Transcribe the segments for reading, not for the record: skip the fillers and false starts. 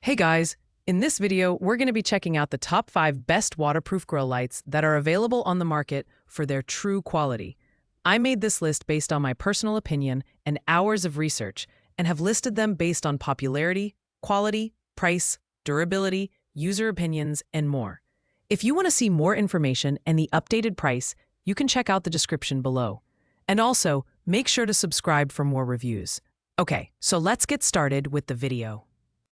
Hey guys, in this video, we're going to be checking out the top 5 best waterproof grill lights that are available on the market for their true quality. I made this list based on my personal opinion and hours of research, and have listed them based on popularity, quality, price, durability, user opinions, and more. If you want to see more information and the updated price, you can check out the description below. And also, make sure to subscribe for more reviews. Okay, so let's get started with the video.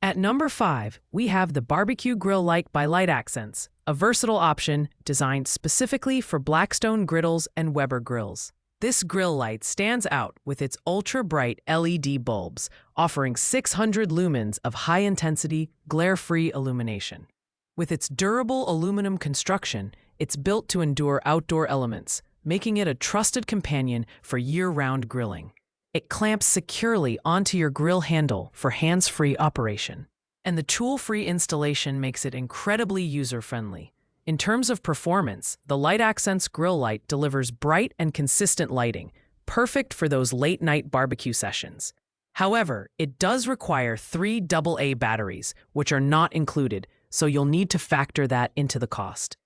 At number 5, we have the Barbecue Grill Light by Light Accents, a versatile option designed specifically for Blackstone griddles and Weber grills. This grill light stands out with its ultra-bright LED bulbs, offering 600 lumens of high-intensity, glare-free illumination. With its durable aluminum construction, it's built to endure outdoor elements, making it a trusted companion for year-round grilling. It clamps securely onto your grill handle for hands-free operation. And the tool-free installation makes it incredibly user-friendly. In terms of performance, the Light Accents grill light delivers bright and consistent lighting, perfect for those late-night barbecue sessions. However, it does require 3 AA batteries, which are not included, so you'll need to factor that into the cost.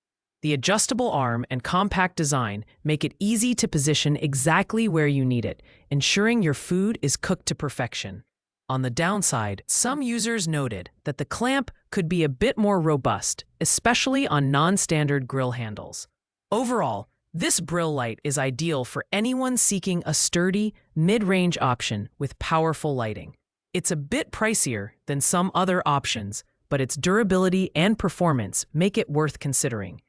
The adjustable arm and compact design make it easy to position exactly where you need it, ensuring your food is cooked to perfection. On the downside, some users noted that the clamp could be a bit more robust, especially on non-standard grill handles. Overall, this grill light is ideal for anyone seeking a sturdy, mid-range option with powerful lighting. It's a bit pricier than some other options, but its durability and performance make it worth considering.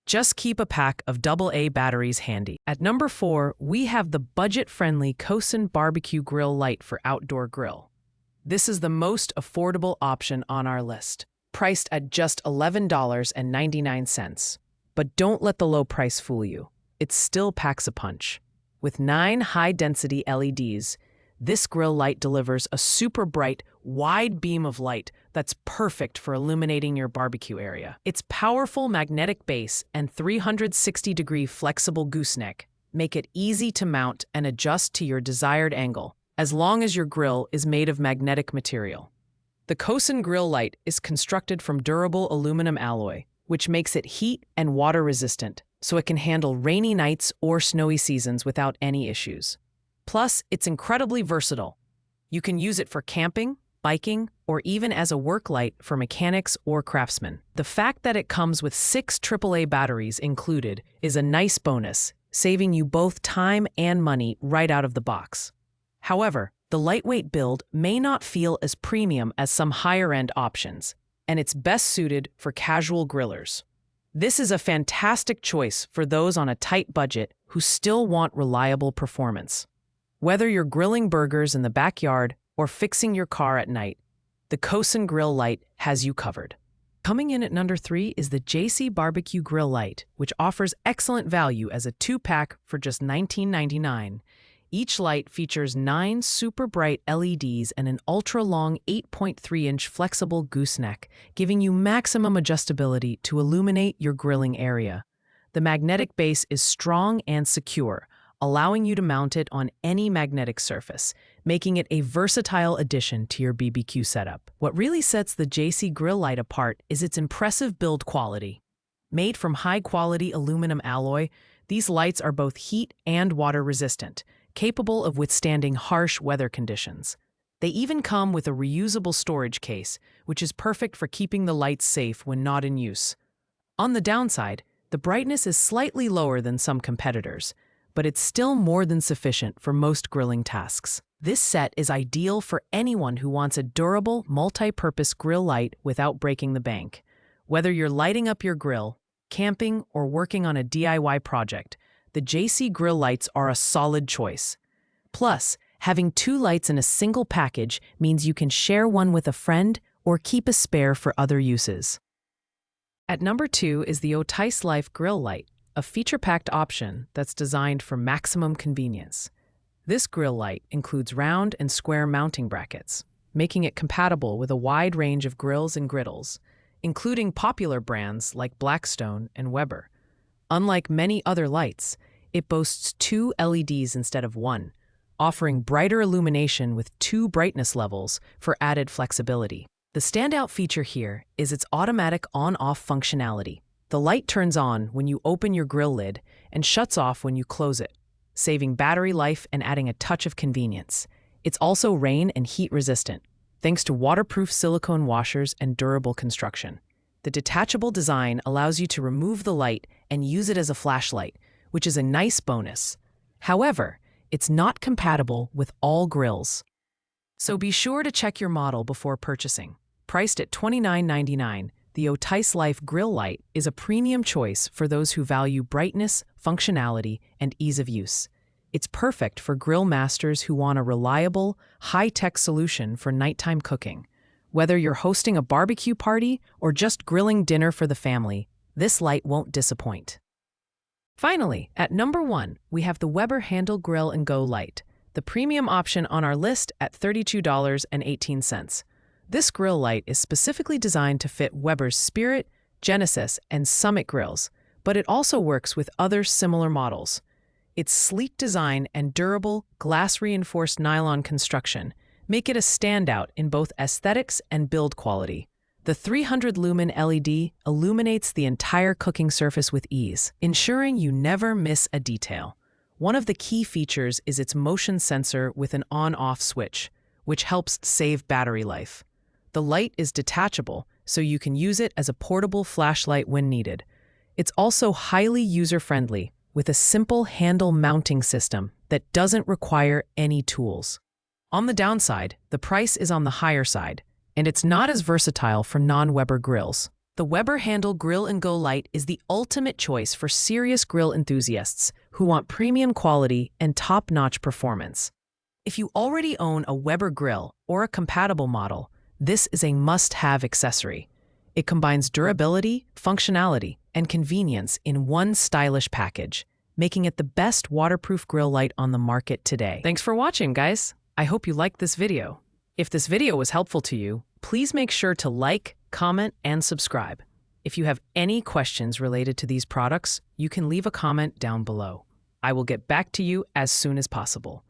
Just keep a pack of AA batteries handy. At number 4, we have the budget-friendly Kosen Barbecue Grill Light for Outdoor Grill. This is the most affordable option on our list, priced at just $11.99. But don't let the low price fool you. It still packs a punch. With 9 high-density LEDs, this grill light delivers a super bright, wide beam of light that's perfect for illuminating your barbecue area. Its powerful magnetic base and 360-degree flexible gooseneck make it easy to mount and adjust to your desired angle, as long as your grill is made of magnetic material. The Kosen grill light is constructed from durable aluminum alloy, which makes it heat and water resistant, so it can handle rainy nights or snowy seasons without any issues. Plus, it's incredibly versatile. You can use it for camping, biking, or even as a work light for mechanics or craftsmen. The fact that it comes with 6 AAA batteries included is a nice bonus, saving you both time and money right out of the box. However, the lightweight build may not feel as premium as some higher-end options, and it's best suited for casual grillers. This is a fantastic choice for those on a tight budget who still want reliable performance. Whether you're grilling burgers in the backyard or fixing your car at night, the Kosen Grill Light has you covered. Coming in at number 3 is the JC Barbecue Grill Light, which offers excellent value as a 2-pack for just $19.99. Each light features 9 super bright LEDs and an ultra-long 8.3-inch flexible gooseneck, giving you maximum adjustability to illuminate your grilling area. The magnetic base is strong and secure, allowing you to mount it on any magnetic surface, making it a versatile addition to your BBQ setup. What really sets the JC Grill Light apart is its impressive build quality. Made from high-quality aluminum alloy, these lights are both heat and water resistant, capable of withstanding harsh weather conditions. They even come with a reusable storage case, which is perfect for keeping the lights safe when not in use. On the downside, the brightness is slightly lower than some competitors, but it's still more than sufficient for most grilling tasks. This set is ideal for anyone who wants a durable, multi-purpose grill light without breaking the bank. Whether you're lighting up your grill, camping, or working on a DIY project, the JC Grill Lights are a solid choice. Plus, having 2 lights in a single package means you can share one with a friend or keep a spare for other uses. At number 2 is the Otis Life Grill Light, a feature-packed option that's designed for maximum convenience. This grill light includes round and square mounting brackets, making it compatible with a wide range of grills and griddles, including popular brands like Blackstone and Weber. Unlike many other lights, it boasts 2 LEDs instead of 1, offering brighter illumination with 2 brightness levels for added flexibility. The standout feature here is its automatic on-off functionality. The light turns on when you open your grill lid and shuts off when you close it, saving battery life and adding a touch of convenience. It's also rain and heat resistant, thanks to waterproof silicone washers and durable construction. The detachable design allows you to remove the light and use it as a flashlight, which is a nice bonus. However, it's not compatible with all grills. So be sure to check your model before purchasing. Priced at $29.99, the Otis Life Grill Light is a premium choice for those who value brightness, functionality, and ease of use. It's perfect for grill masters who want a reliable, high-tech solution for nighttime cooking. Whether you're hosting a barbecue party or just grilling dinner for the family, this light won't disappoint. Finally, at number 1, we have the Weber Handle Grill & Go Light, the premium option on our list at $32.18. This grill light is specifically designed to fit Weber's Spirit, Genesis, and Summit grills, but it also works with other similar models. Its sleek design and durable, glass-reinforced nylon construction make it a standout in both aesthetics and build quality. The 300-lumen LED illuminates the entire cooking surface with ease, ensuring you never miss a detail. One of the key features is its motion sensor with an on-off switch, which helps save battery life. The light is detachable, so you can use it as a portable flashlight when needed. It's also highly user-friendly, with a simple handle mounting system that doesn't require any tools. On the downside, the price is on the higher side, and it's not as versatile for non-Weber grills. The Weber Handle Grill & Go Light is the ultimate choice for serious grill enthusiasts who want premium quality and top-notch performance. If you already own a Weber grill or a compatible model, this is a must-have accessory. It combines durability, functionality, and convenience in one stylish package, making it the best waterproof grill light on the market today. Thanks for watching, guys. I hope you liked this video. If this video was helpful to you, please make sure to like, comment, and subscribe. If you have any questions related to these products, you can leave a comment down below. I will get back to you as soon as possible.